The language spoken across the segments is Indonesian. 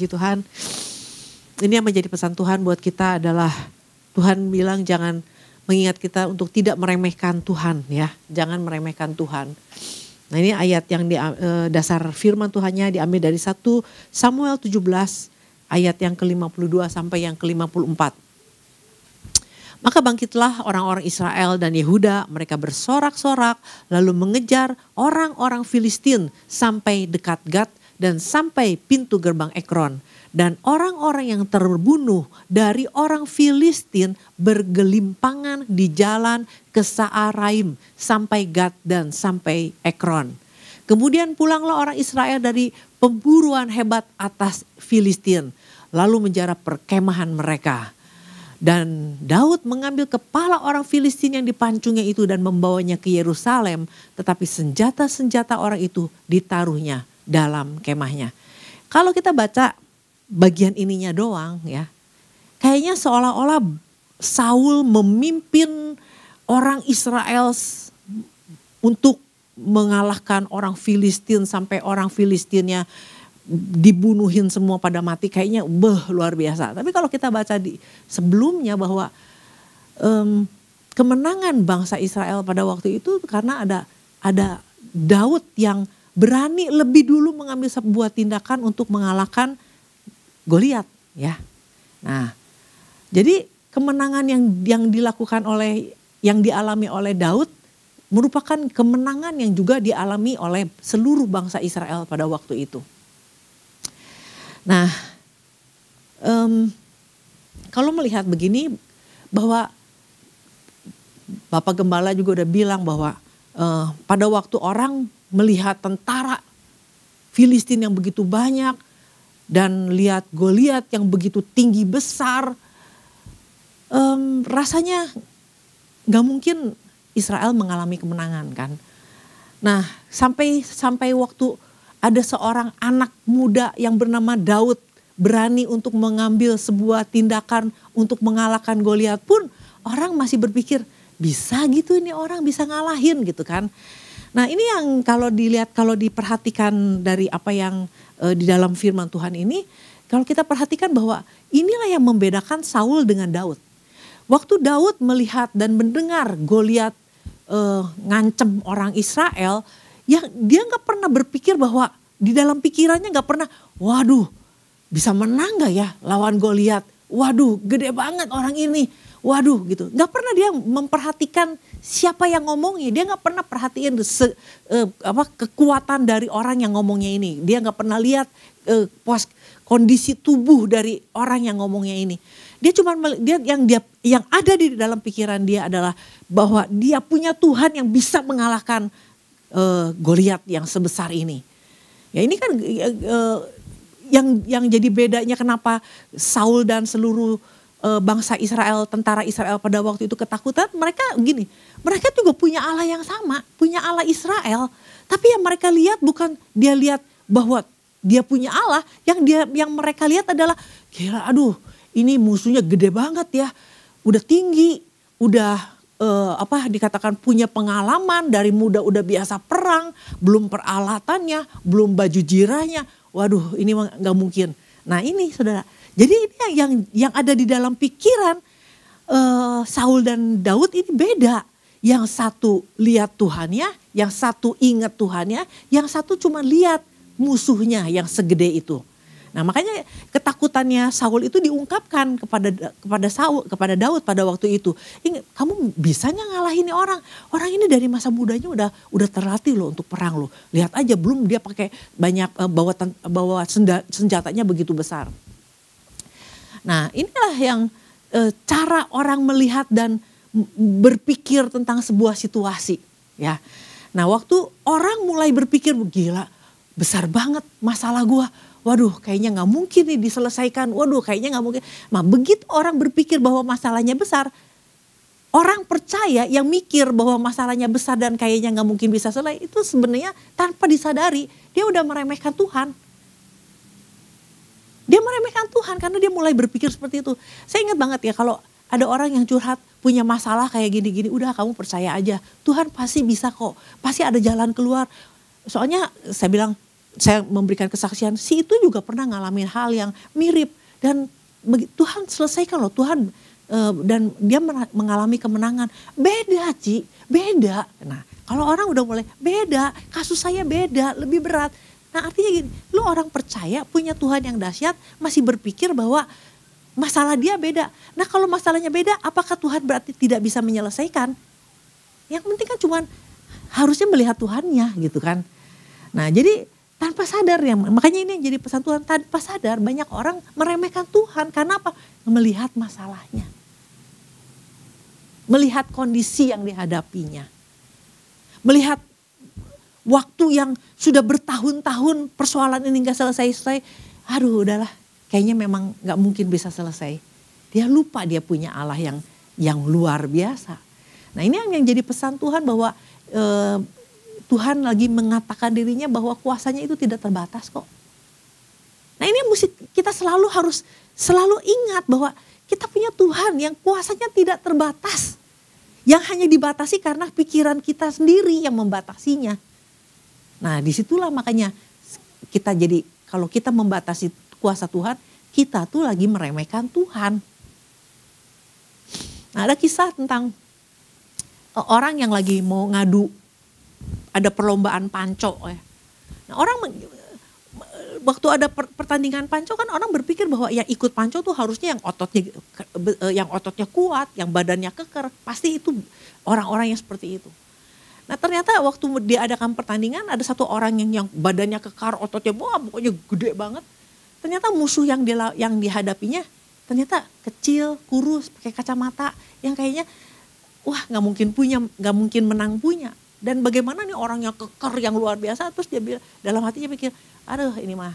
puji Tuhan. Ini yang menjadi pesan Tuhan buat kita adalah Tuhan bilang jangan mengingat kita untuk tidak meremehkan Tuhan ya. Jangan meremehkan Tuhan. Nah ini ayat yang dasar firman Tuhannya diambil dari 1 Samuel 17 ayat yang ke-52 sampai yang ke-54. Maka bangkitlah orang-orang Israel dan Yehuda, mereka bersorak-sorak lalu mengejar orang-orang Filistin sampai dekat Gat dan sampai pintu gerbang Ekron. Dan orang-orang yang terbunuh dari orang Filistin bergelimpangan di jalan ke Saaraim sampai Gat dan sampai Ekron. Kemudian pulanglah orang Israel dari pemburuan hebat atas Filistin lalu menjarah perkemahan mereka. Dan Daud mengambil kepala orang Filistin yang dipancungnya itu dan membawanya ke Yerusalem. Tetapi senjata-senjata orang itu ditaruhnya dalam kemahnya. Kalau kita baca bagian ininya doang ya. Kayaknya seolah-olah Saul memimpin orang Israel untuk mengalahkan orang Filistin sampai orang Filistinnya dibunuhin semua pada mati, kayaknya luar biasa. Tapi kalau kita baca di sebelumnya bahwa kemenangan bangsa Israel pada waktu itu karena ada Daud yang berani lebih dulu mengambil sebuah tindakan untuk mengalahkan Goliat ya. Nah, jadi kemenangan yang dilakukan yang dialami oleh Daud merupakan kemenangan yang juga dialami oleh seluruh bangsa Israel pada waktu itu. Nah, kalau melihat begini bahwa Bapak Gembala juga udah bilang bahwa pada waktu orang melihat tentara Filistin yang begitu banyak dan lihat Goliat yang begitu tinggi besar, rasanya gak mungkin Israel mengalami kemenangan kan. Nah sampai waktu ada seorang anak muda yang bernama Daud berani untuk mengambil sebuah tindakan untuk mengalahkan Goliat pun orang masih berpikir bisa gitu ini orang bisa ngalahin gitu kan. Nah ini yang kalau diperhatikan dari apa yang di dalam firman Tuhan ini, kalau kita perhatikan bahwa inilah yang membedakan Saul dengan Daud. Waktu Daud melihat dan mendengar Goliat ngancem orang Israel, ya dia gak pernah berpikir bahwa di dalam pikirannya gak pernah, waduh bisa menang gak ya lawan Goliat, waduh gede banget orang ini, waduh gitu. Gak pernah dia memperhatikan siapa yang ngomongnya, dia gak pernah perhatiin kekuatan dari orang yang ngomongnya ini. Dia gak pernah lihat kondisi tubuh dari orang yang ngomongnya ini. Dia cuma yang ada di dalam pikiran dia adalah bahwa dia punya Tuhan yang bisa mengalahkan Goliat yang sebesar ini. Ya ini kan yang jadi bedanya kenapa Saul dan seluruh bangsa Israel, tentara Israel pada waktu itu ketakutan. Mereka juga punya Allah yang sama, punya Allah Israel. Tapi yang mereka lihat bukan dia lihat bahwa dia punya Allah, yang mereka lihat adalah gila, aduh ini musuhnya gede banget ya, udah tinggi, udah dikatakan punya pengalaman dari muda udah biasa perang, belum peralatannya, belum baju jirahnya. Waduh, ini nggak mungkin. Nah, ini Saudara. Jadi ini yang ada di dalam pikiran Saul dan Daud ini beda. Yang satu lihat Tuhannya, yang satu ingat Tuhannya, yang satu cuma lihat musuhnya yang segede itu. Nah makanya ketakutannya Saul itu diungkapkan kepada Daud pada waktu itu. Kamu bisanya ngalahin orang. Orang ini dari masa mudanya udah terlatih loh untuk perang loh. Lihat aja belum dia pakai banyak bawa senjatanya begitu besar. Nah inilah yang cara orang melihat dan berpikir tentang sebuah situasi. Ya. Nah waktu orang mulai berpikir gila besar banget masalah gua. Waduh kayaknya gak mungkin nih diselesaikan, waduh kayaknya gak mungkin. Nah begitu orang berpikir bahwa masalahnya besar, orang percaya yang mikir bahwa masalahnya besar dan kayaknya gak mungkin bisa selesai, itu sebenarnya tanpa disadari dia udah meremehkan Tuhan. Dia meremehkan Tuhan karena dia mulai berpikir seperti itu. Saya ingat banget ya kalau ada orang yang curhat punya masalah kayak gini-gini, udah kamu percaya aja Tuhan pasti bisa kok, pasti ada jalan keluar. Soalnya saya bilang, saya memberikan kesaksian, si itu juga pernah ngalamin hal yang mirip. Dan Tuhan selesaikan loh, Tuhan dan dia mengalami kemenangan. Beda Ci, beda. Nah kalau orang udah mulai beda, kasus saya beda, lebih berat. Nah artinya gini, lu orang percaya punya Tuhan yang dahsyat masih berpikir bahwa masalah dia beda. Nah kalau masalahnya beda, apakah Tuhan berarti tidak bisa menyelesaikan? Yang penting kan cuman harusnya melihat Tuhannya gitu kan. Nah jadi tanpa sadar ya, makanya ini yang jadi pesan Tuhan, tanpa sadar banyak orang meremehkan Tuhan. Karena apa? Melihat masalahnya. Melihat kondisi yang dihadapinya. Melihat waktu yang sudah bertahun-tahun persoalan ini gak selesai-selesai. Aduh udahlah, kayaknya memang gak mungkin bisa selesai. Dia lupa dia punya Allah yang luar biasa. Nah ini yang jadi pesan Tuhan bahwa Tuhan lagi mengatakan dirinya bahwa kuasanya itu tidak terbatas kok. Nah ini mesti kita harus selalu ingat bahwa kita punya Tuhan yang kuasanya tidak terbatas. Yang hanya dibatasi karena pikiran kita sendiri yang membatasinya. Nah disitulah makanya kita jadi, kalau kita membatasi kuasa Tuhan, kita tuh lagi meremehkan Tuhan. Nah ada kisah tentang orang yang lagi mau ngadu, ada perlombaan panco ya. Nah orang waktu ada pertandingan panco kan orang berpikir bahwa yang ikut panco tuh harusnya yang ototnya kuat, yang badannya keker, pasti itu orang-orang yang seperti itu. Nah ternyata waktu diadakan pertandingan ada satu orang yang badannya kekar, ototnya pokoknya gede banget. Ternyata musuh yang dihadapinya ternyata kecil, kurus, pakai kacamata, yang kayaknya wah nggak mungkin menang punya. Dan bagaimana nih orang yang keker yang luar biasa, terus dia dalam hatinya pikir, aduh ini mah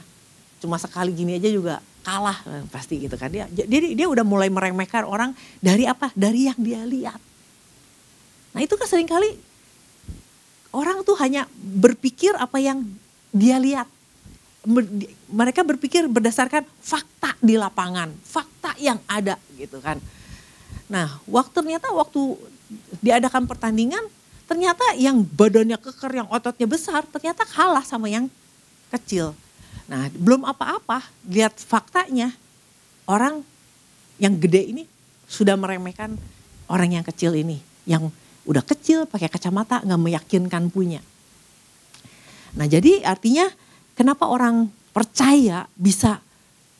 cuma sekali gini aja juga kalah pasti gitu kan. Dia udah mulai meremehkan orang dari apa? Dari yang dia lihat. Nah itu kan seringkali orang tuh hanya berpikir apa yang dia lihat. Mereka berpikir berdasarkan fakta di lapangan, fakta yang ada gitu kan. Nah ternyata waktu diadakan pertandingan, ternyata yang badannya keker, yang ototnya besar, ternyata kalah sama yang kecil. Nah belum apa-apa, lihat faktanya, orang yang gede ini sudah meremehkan orang yang kecil ini. Yang udah kecil pakai kacamata gak meyakinkan punya. Nah jadi artinya kenapa orang percaya bisa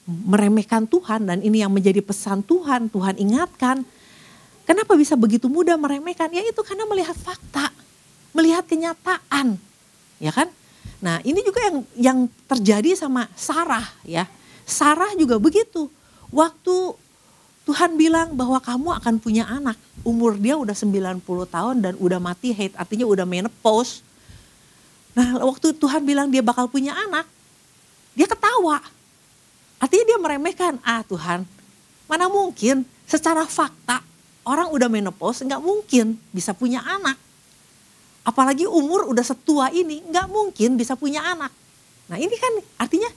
meremehkan Tuhan, dan ini yang menjadi pesan Tuhan, Tuhan ingatkan. Kenapa bisa begitu mudah meremehkan? Ya itu karena melihat fakta, melihat kenyataan, ya kan? Nah ini juga yang terjadi sama Sarah ya. Sarah juga begitu. Waktu Tuhan bilang bahwa kamu akan punya anak, umur dia udah 90 tahun dan udah mati haid, artinya udah menopause. Nah waktu Tuhan bilang dia bakal punya anak, dia ketawa. Artinya dia meremehkan, Tuhan mana mungkin secara fakta. Orang udah menopause gak mungkin bisa punya anak. Apalagi umur udah setua ini gak mungkin bisa punya anak. Nah ini kan artinya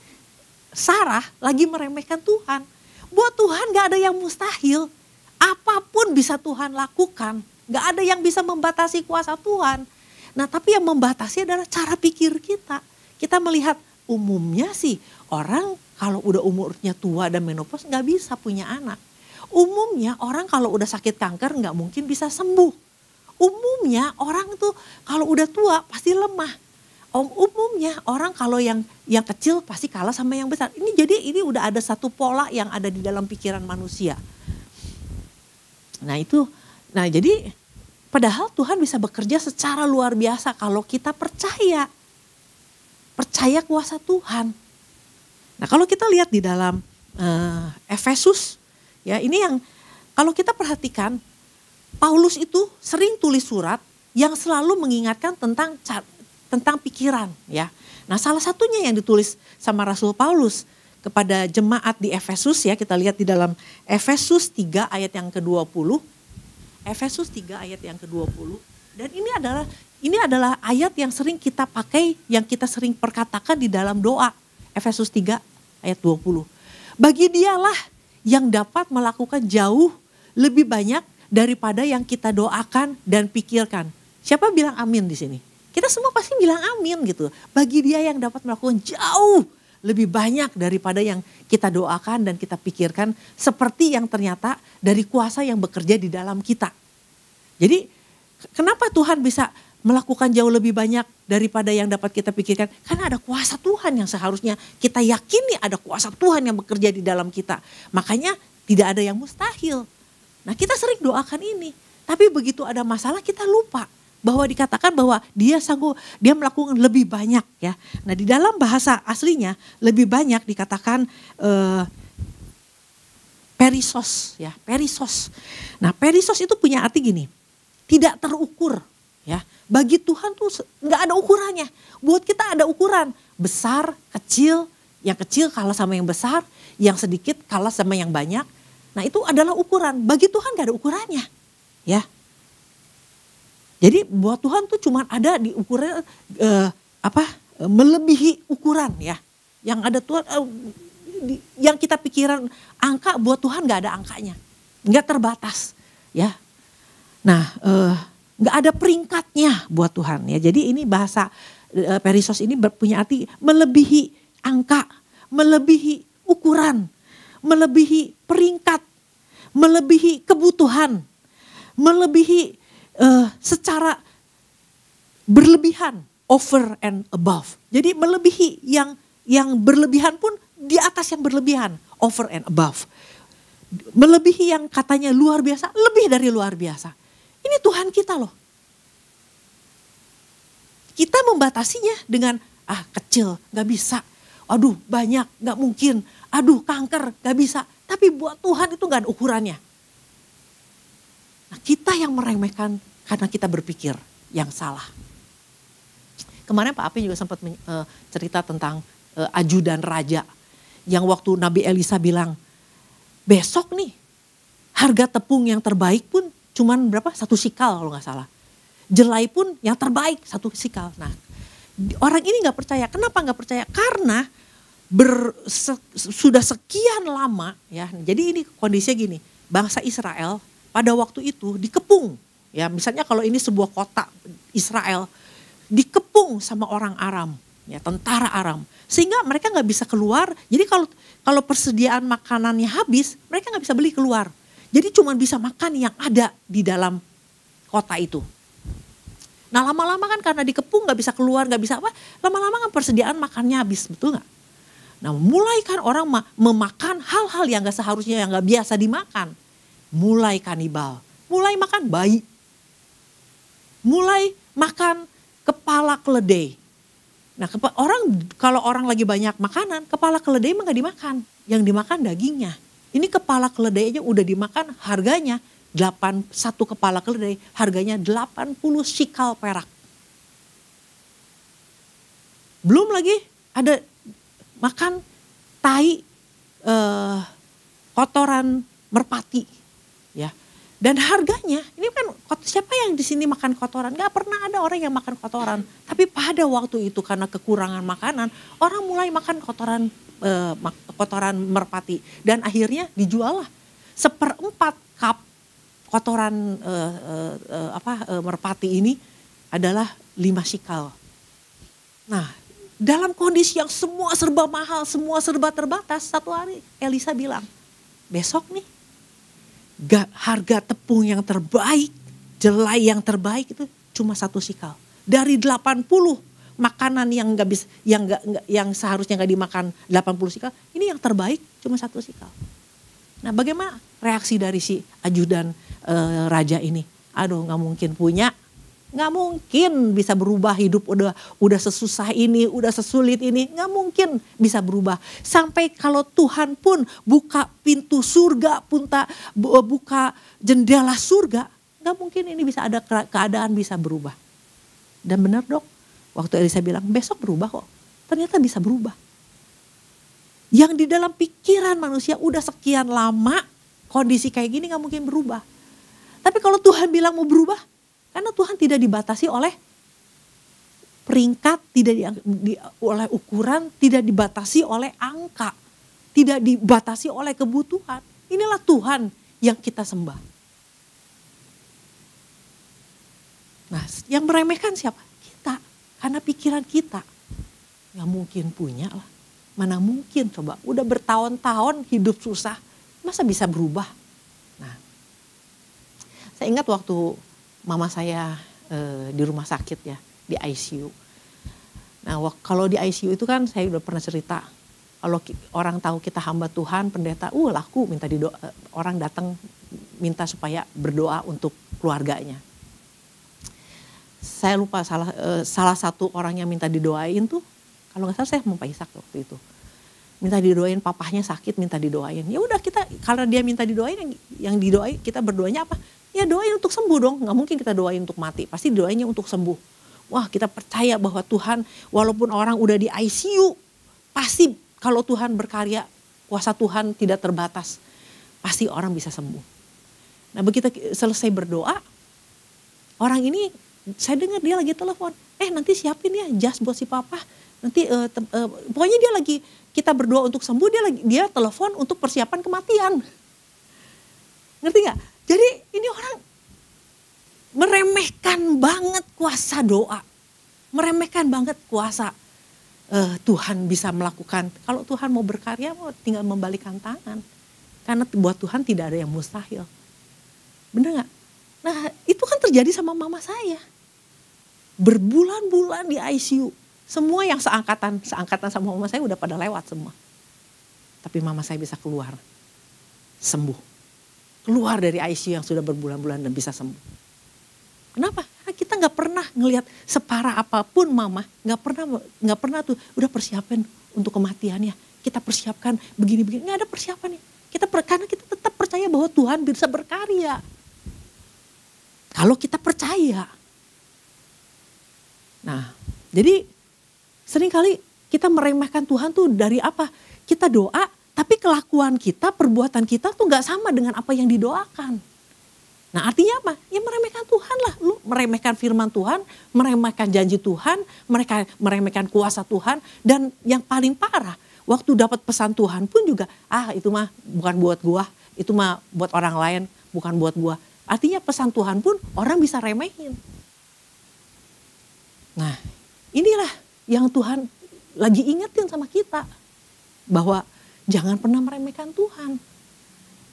Sarah lagi meremehkan Tuhan. Buat Tuhan gak ada yang mustahil. Apapun bisa Tuhan lakukan. Gak ada yang bisa membatasi kuasa Tuhan. Nah tapi yang membatasi adalah cara pikir kita. Kita melihat umumnya sih orang kalau udah umurnya tua dan menopause gak bisa punya anak. Umumnya orang kalau udah sakit kanker nggak mungkin bisa sembuh. Umumnya orang tuh kalau udah tua pasti lemah. Umumnya orang kalau yang kecil pasti kalah sama yang besar. Ini udah ada satu pola yang ada di dalam pikiran manusia. Nah jadi padahal Tuhan bisa bekerja secara luar biasa kalau kita percaya kuasa Tuhan. Nah kalau kita lihat di dalam Efesus. Ya ini yang kalau kita perhatikan Paulus itu sering tulis surat yang selalu mengingatkan tentang pikiran ya. Nah salah satunya yang ditulis sama Rasul Paulus kepada jemaat di Efesus ya, kita lihat di dalam Efesus 3 ayat yang ke-20. Efesus 3 ayat yang ke-20. Dan ini adalah ayat yang sering kita pakai, yang kita sering perkatakan di dalam doa. Efesus 3 ayat 20. Bagi dialah yang dapat melakukan jauh lebih banyak daripada yang kita doakan dan pikirkan. Siapa bilang amin di sini? Kita semua pasti bilang amin gitu. Bagi dia yang dapat melakukan jauh lebih banyak daripada yang kita doakan dan kita pikirkan. Seperti yang ternyata dari kuasa yang bekerja di dalam kita. Jadi kenapa Tuhan bisa melakukan jauh lebih banyak daripada yang dapat kita pikirkan? Karena ada kuasa Tuhan yang seharusnya kita yakini ada kuasa Tuhan yang bekerja di dalam kita. Makanya tidak ada yang mustahil. Nah kita sering doakan ini. Tapi begitu ada masalah kita lupa. Bahwa dikatakan bahwa dia sanggup, dia melakukan lebih banyak ya. Nah di dalam bahasa aslinya lebih banyak dikatakan perisos ya, perisos. Nah perisos itu punya arti gini, tidak terukur ya. Bagi Tuhan tuh nggak ada ukurannya. Buat kita ada ukuran, besar, kecil, yang kecil kalah sama yang besar, yang sedikit kalah sama yang banyak. Nah itu adalah ukuran, bagi Tuhan nggak ada ukurannya ya. Jadi buat Tuhan tuh cuma ada di ukuran melebihi ukuran ya. Yang ada Tuhan yang kita pikiran angka buat Tuhan nggak ada angkanya, nggak terbatas ya. Nah nggak ada peringkatnya buat Tuhan ya. Jadi ini bahasa perisos ini punya arti melebihi angka, melebihi ukuran, melebihi peringkat, melebihi kebutuhan, melebihi secara berlebihan, over and above. Jadi melebihi yang berlebihan pun di atas yang berlebihan, over and above. Melebihi yang katanya luar biasa, lebih dari luar biasa. Ini Tuhan kita loh. Kita membatasinya dengan kecil, gak bisa. Aduh banyak, gak mungkin. Aduh kanker, gak bisa. Tapi buat Tuhan itu gak ada ukurannya. Nah kita yang meremehkan karena kita berpikir yang salah. Kemarin Pak Api juga sempat cerita tentang ajudan raja. Yang waktu Nabi Elisa bilang, besok nih harga tepung yang terbaik pun cuman berapa? 1 sikal kalau gak salah. Jelai pun yang terbaik 1 sikal. Nah orang ini gak percaya. Kenapa gak percaya? Karena sudah sekian lama ya. Jadi ini kondisinya gini, bangsa Israel pada waktu itu dikepung. Ya misalnya kalau ini sebuah kota Israel dikepung sama orang Aram, ya tentara Aram, sehingga mereka nggak bisa keluar. Jadi kalau persediaan makanannya habis, mereka nggak bisa beli keluar. Jadi cuma bisa makan yang ada di dalam kota itu. Nah lama-lama kan karena dikepung nggak bisa keluar, nggak bisa apa, lama-lama kan persediaan makannya habis, betul nggak? Nah mulai kan orang memakan hal-hal yang nggak seharusnya, yang nggak biasa dimakan, mulai kanibal, mulai makan bayi. Mulai makan kepala keledai. Nah kalau orang lagi banyak makanan, kepala keledai emang gak dimakan. Yang dimakan dagingnya. Ini kepala keledai aja udah dimakan, harganya 1 kepala keledai harganya 80 sikal perak. Belum lagi ada makan tai kotoran merpati ya. Dan harganya, ini kan siapa yang di sini makan kotoran? Gak pernah ada orang yang makan kotoran. Tapi pada waktu itu karena kekurangan makanan, orang mulai makan kotoran merpati. Dan akhirnya dijual lah 1/4 cup kotoran merpati ini adalah 5 sikal. Nah dalam kondisi yang semua serba mahal, semua serba terbatas, satu hari Elisa bilang, besok nih, harga tepung yang terbaik, jelai yang terbaik itu cuma 1 sikal. Dari 80 makanan yang nggak bisa, yang seharusnya nggak dimakan 80 sikal, ini yang terbaik cuma 1 sikal. Nah, bagaimana reaksi dari si ajudan raja ini? Aduh, nggak mungkin punya, nggak mungkin bisa berubah hidup udah sesusah ini, udah sesulit ini, nggak mungkin bisa berubah. Sampai kalau Tuhan pun buka pintu surga, buka jendela surga, nggak mungkin ini bisa ada keadaan bisa berubah. Dan benar dok, waktu Elisa bilang besok berubah kok, ternyata bisa berubah. Yang di dalam pikiran manusia udah sekian lama kondisi kayak gini nggak mungkin berubah. Tapi kalau Tuhan bilang mau berubah, karena Tuhan tidak dibatasi oleh peringkat, tidak oleh ukuran, tidak dibatasi oleh angka, tidak dibatasi oleh kebutuhan. Inilah Tuhan yang kita sembah. Nah, yang meremehkan siapa? Kita. Karena pikiran kita nggak mungkin punya lah. Mana mungkin coba, udah bertahun-tahun hidup susah, masa bisa berubah? Nah, saya ingat waktu mama saya di rumah sakit ya, di ICU. Nah kalau di ICU itu kan saya udah pernah cerita, kalau orang tahu kita hamba Tuhan, pendeta, laku minta didoa, orang datang minta supaya berdoa untuk keluarganya. Saya lupa salah satu orang yang minta didoain tuh, kalau nggak salah saya mau Pak Ishak waktu itu. Minta didoain, papahnya sakit minta didoain. Ya udah kita, karena dia minta didoain, yang didoain kita berdoanya apa? Ya doain untuk sembuh dong, nggak mungkin kita doain untuk mati, pasti doainnya untuk sembuh. Wah kita percaya bahwa Tuhan walaupun orang udah di ICU, pasti kalau Tuhan berkarya, kuasa Tuhan tidak terbatas, pasti orang bisa sembuh. Nah begitu selesai berdoa, orang ini saya dengar dia lagi telepon, nanti siapin ya jas buat si papa, nanti pokoknya dia lagi, kita berdoa untuk sembuh, dia telepon untuk persiapan kematian. Ngerti gak? Jadi ini orang meremehkan banget kuasa doa. Meremehkan banget kuasa Tuhan bisa melakukan. Kalau Tuhan mau berkarya, mau tinggal membalikkan tangan. Karena buat Tuhan tidak ada yang mustahil. Bener gak? Nah itu kan terjadi sama mama saya. Berbulan-bulan di ICU. Semua yang seangkatan sama mama saya udah pada lewat semua. Tapi mama saya bisa keluar, sembuh. Keluar dari ICU yang sudah berbulan-bulan dan bisa sembuh. Kenapa? Karena kita nggak pernah ngelihat separah apapun mama, nggak pernah tuh udah persiapan untuk kematiannya. Kita persiapkan begini-begini, nggak ada persiapannya. Karena kita tetap percaya bahwa Tuhan bisa berkarya. Kalau kita percaya. Nah, jadi seringkali kita meremehkan Tuhan tuh dari apa? Kita doa, tapi kelakuan kita, perbuatan kita tuh gak sama dengan apa yang didoakan. Nah artinya apa? Ya meremehkan Tuhan lah. Lu meremehkan firman Tuhan, meremehkan janji Tuhan, meremehkan kuasa Tuhan. Dan yang paling parah, waktu dapat pesan Tuhan pun juga, itu mah bukan buat gua, itu mah buat orang lain, bukan buat gua. Artinya pesan Tuhan pun orang bisa remehin. Nah inilah yang Tuhan lagi ingetin sama kita. Bahwa jangan pernah meremehkan Tuhan.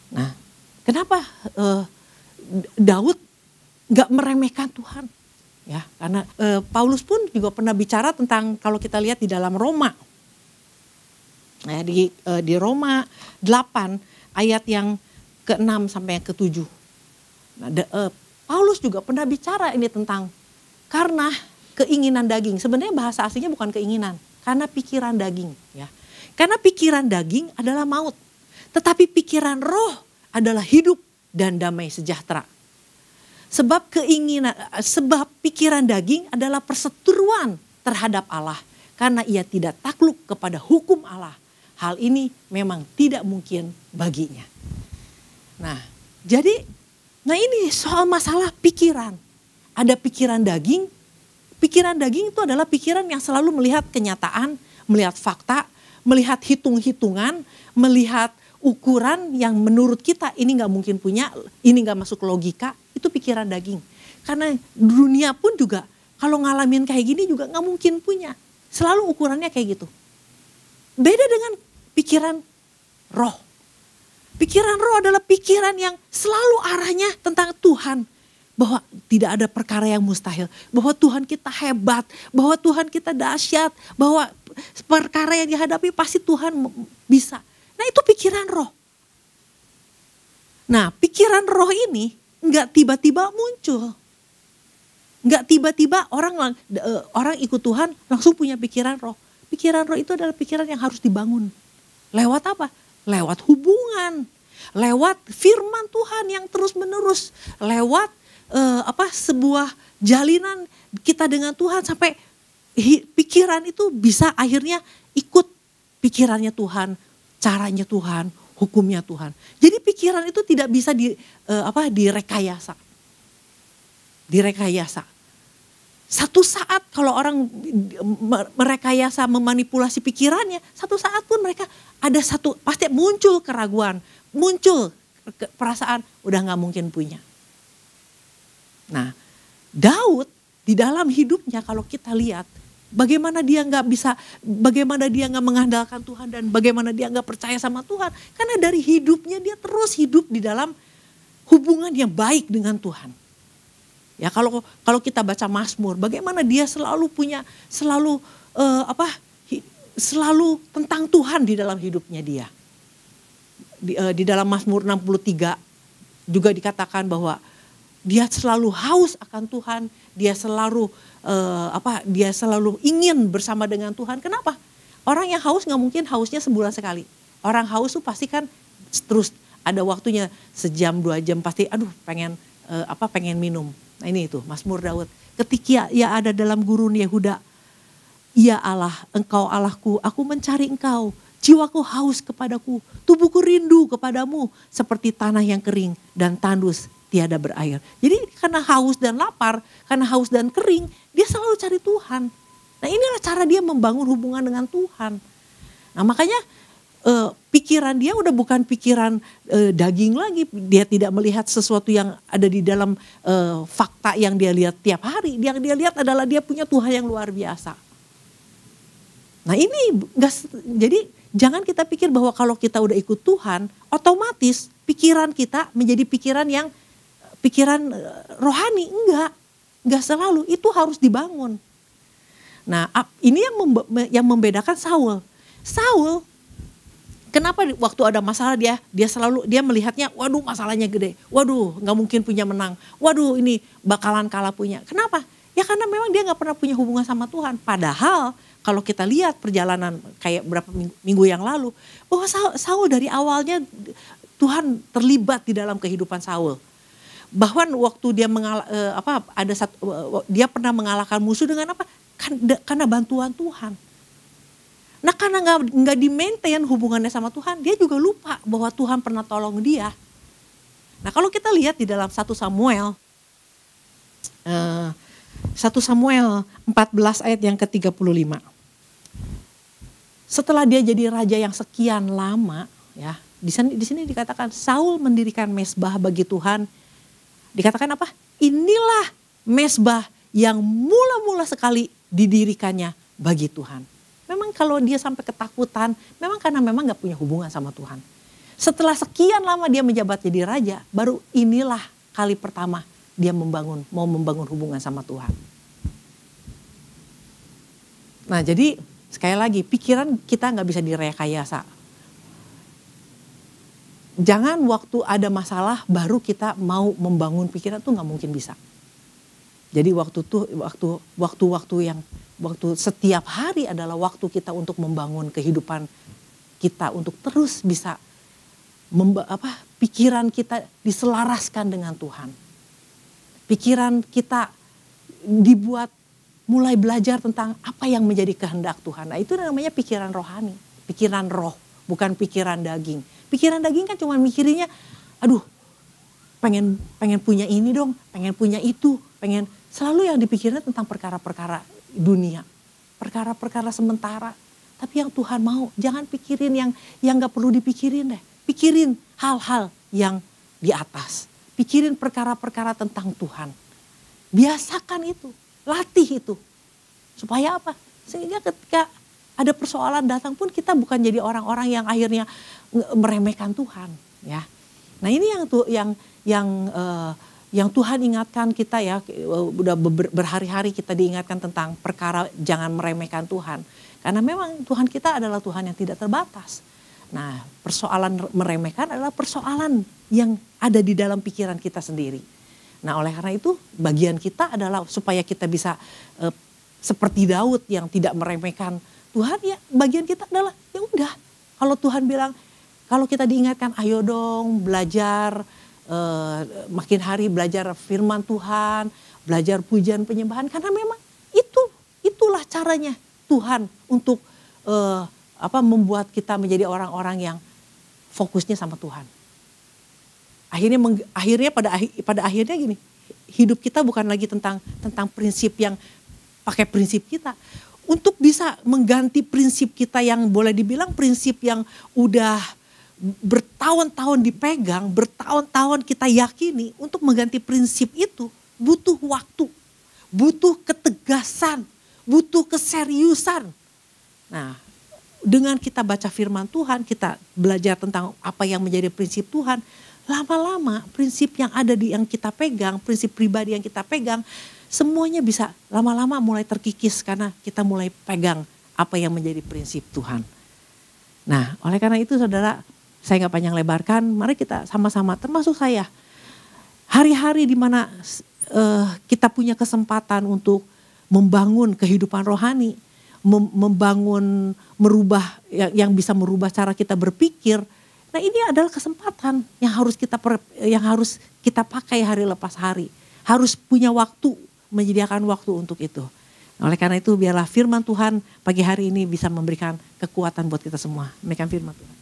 Nah kenapa Daud gak meremehkan Tuhan? Ya, karena Paulus pun juga pernah bicara tentang, kalau kita lihat di dalam Roma. Nah, di Roma 8 ayat yang ke-6 sampai yang ke-7. Nah, Paulus juga pernah bicara ini tentang karena keinginan daging. Sebenarnya bahasa aslinya bukan keinginan, karena pikiran daging, ya. Karena pikiran daging adalah maut, tetapi pikiran roh adalah hidup dan damai sejahtera. Sebab pikiran daging adalah perseteruan terhadap Allah, karena ia tidak takluk kepada hukum Allah. Hal ini memang tidak mungkin baginya. Nah, ini soal masalah pikiran. Ada pikiran daging. Pikiran daging itu adalah pikiran yang selalu melihat kenyataan, melihat fakta, melihat hitung-hitungan, melihat ukuran yang menurut kita ini gak mungkin punya, ini gak masuk logika, itu pikiran daging. Karena dunia pun juga kalau ngalamin kayak gini juga gak mungkin punya. Selalu ukurannya kayak gitu. Beda dengan pikiran roh. Pikiran roh adalah pikiran yang selalu arahnya tentang Tuhan. Bahwa tidak ada perkara yang mustahil. Bahwa Tuhan kita hebat. Bahwa Tuhan kita dahsyat. Bahwa perkara yang dihadapi pasti Tuhan bisa. Nah itu pikiran roh. Nah pikiran roh ini gak tiba-tiba muncul. Gak tiba-tiba orang ikut Tuhan langsung punya pikiran roh. Pikiran roh itu adalah pikiran yang harus dibangun. Lewat apa? Lewat hubungan. Lewat firman Tuhan yang terus menerus. Lewat sebuah jalinan kita dengan Tuhan sampai pikiran itu bisa akhirnya ikut pikirannya Tuhan, caranya Tuhan, hukumnya Tuhan. Jadi pikiran itu tidak bisa direkayasa. Direkayasa. Satu saat kalau orang merekayasa, memanipulasi pikirannya, satu saat pun mereka pasti muncul keraguan, muncul perasaan udah gak mungkin punya. Nah, Daud di dalam hidupnya kalau kita lihat, Bagaimana dia nggak bisa, bagaimana dia nggak mengandalkan Tuhan dan bagaimana dia nggak percaya sama Tuhan. Karena dari hidupnya dia terus hidup di dalam hubungan yang baik dengan Tuhan. Ya kalau kita baca Mazmur, bagaimana dia selalu punya selalu selalu tentang Tuhan di dalam hidupnya dia. Di dalam Mazmur 63 juga dikatakan bahwa dia selalu haus akan Tuhan, dia selalu dia selalu ingin bersama dengan Tuhan. Kenapa? Orang yang haus nggak mungkin hausnya sebulan sekali. Orang haus tuh pasti kan terus ada waktunya sejam 2 jam pasti pengen minum. Nah ini itu Mazmur Daud. Ketika ia ada dalam gurun Yehuda, ya Allah, Engkau Allahku, aku mencari Engkau. Jiwaku haus kepadaku, tubuhku rindu kepadamu seperti tanah yang kering dan tandus tiada berair. Jadi karena haus dan lapar, karena haus dan kering, dia selalu cari Tuhan. Nah inilah cara dia membangun hubungan dengan Tuhan. Nah makanya pikiran dia udah bukan pikiran daging lagi. Dia tidak melihat sesuatu yang ada di dalam fakta yang dia lihat tiap hari. Yang dia lihat adalah dia punya Tuhan yang luar biasa. Nah ini jadi jangan kita pikir bahwa kalau kita udah ikut Tuhan, otomatis pikiran kita menjadi pikiran rohani. Enggak selalu, itu harus dibangun. Nah ini yang membedakan Saul. Saul, kenapa waktu ada masalah dia melihatnya, waduh masalahnya gede, waduh nggak mungkin punya menang, waduh ini bakalan kalah punya. Kenapa? Ya karena memang dia nggak pernah punya hubungan sama Tuhan. Padahal kalau kita lihat perjalanan kayak berapa minggu yang lalu, bahwa Saul dari awalnya Tuhan terlibat di dalam kehidupan Saul. Bahkan waktu dia dia pernah mengalahkan musuh dengan apa? Karena bantuan Tuhan. Nah karena nggak di-maintain hubungannya sama Tuhan, dia juga lupa bahwa Tuhan pernah tolong dia. Nah kalau kita lihat di dalam 1 Samuel 14 ayat yang ke-35. Setelah dia jadi raja yang sekian lama, ya, di sini dikatakan Saul mendirikan mezbah bagi Tuhan. Dikatakan apa? Inilah mezbah yang mula-mula sekali didirikannya bagi Tuhan. Memang kalau dia sampai ketakutan, memang karena memang gak punya hubungan sama Tuhan. Setelah sekian lama dia menjabat jadi raja, baru inilah kali pertama dia mau membangun hubungan sama Tuhan. Nah jadi sekali lagi pikiran kita gak bisa direkayasa. Jangan waktu ada masalah baru kita mau membangun pikiran tuh gak mungkin bisa. Jadi waktu setiap hari adalah waktu kita untuk membangun kehidupan kita untuk terus bisa pikiran kita diselaraskan dengan Tuhan. Pikiran kita dibuat mulai belajar tentang apa yang menjadi kehendak Tuhan. Nah itu namanya pikiran rohani, pikiran roh, bukan pikiran daging. Pikiran daging kan cuma mikirnya, aduh pengen punya ini dong, pengen punya itu, selalu yang dipikirnya tentang perkara-perkara dunia, perkara-perkara sementara. Tapi yang Tuhan mau, jangan pikirin yang gak perlu dipikirin deh. Pikirin hal-hal yang di atas. Pikirin perkara-perkara tentang Tuhan. Biasakan itu, latih itu. Supaya apa? Sehingga ketika ada persoalan datang pun kita bukan jadi orang-orang yang akhirnya meremehkan Tuhan. Ya. Nah ini yang Tuhan ingatkan kita ya, udah berhari-hari kita diingatkan tentang perkara jangan meremehkan Tuhan. Karena memang Tuhan kita adalah Tuhan yang tidak terbatas. Nah persoalan meremehkan adalah persoalan yang ada di dalam pikiran kita sendiri. Nah oleh karena itu bagian kita adalah supaya kita bisa seperti Daud yang tidak meremehkan Tuhan, ya bagian kita adalah ya udah. Kalau Tuhan bilang, kalau kita diingatkan ayo dong belajar, makin hari belajar firman Tuhan, belajar pujian penyembahan, karena memang itulah caranya Tuhan untuk membuat kita menjadi orang-orang yang fokusnya sama Tuhan. Akhirnya pada akhirnya gini, hidup kita bukan lagi tentang prinsip yang pakai prinsip kita. Untuk bisa mengganti prinsip kita yang boleh dibilang prinsip yang udah bertahun-tahun dipegang, bertahun-tahun kita yakini, untuk mengganti prinsip itu butuh waktu, butuh ketegasan, butuh keseriusan. Nah, dengan kita baca firman Tuhan, kita belajar tentang apa yang menjadi prinsip Tuhan, lama-lama prinsip yang ada yang kita pegang, prinsip pribadi yang kita pegang, semuanya bisa lama-lama mulai terkikis karena kita mulai pegang apa yang menjadi prinsip Tuhan. Nah, oleh karena itu saudara, saya nggak panjang lebarkan, mari kita sama-sama, termasuk saya, hari-hari di mana kita punya kesempatan untuk membangun kehidupan rohani, membangun, merubah yang bisa merubah cara kita berpikir. Nah, ini adalah kesempatan yang harus kita pakai hari lepas hari. Harus punya waktu, menyediakan waktu untuk itu. Oleh karena itu biarlah firman Tuhan pagi hari ini bisa memberikan kekuatan buat kita semua. Demikian firman Tuhan.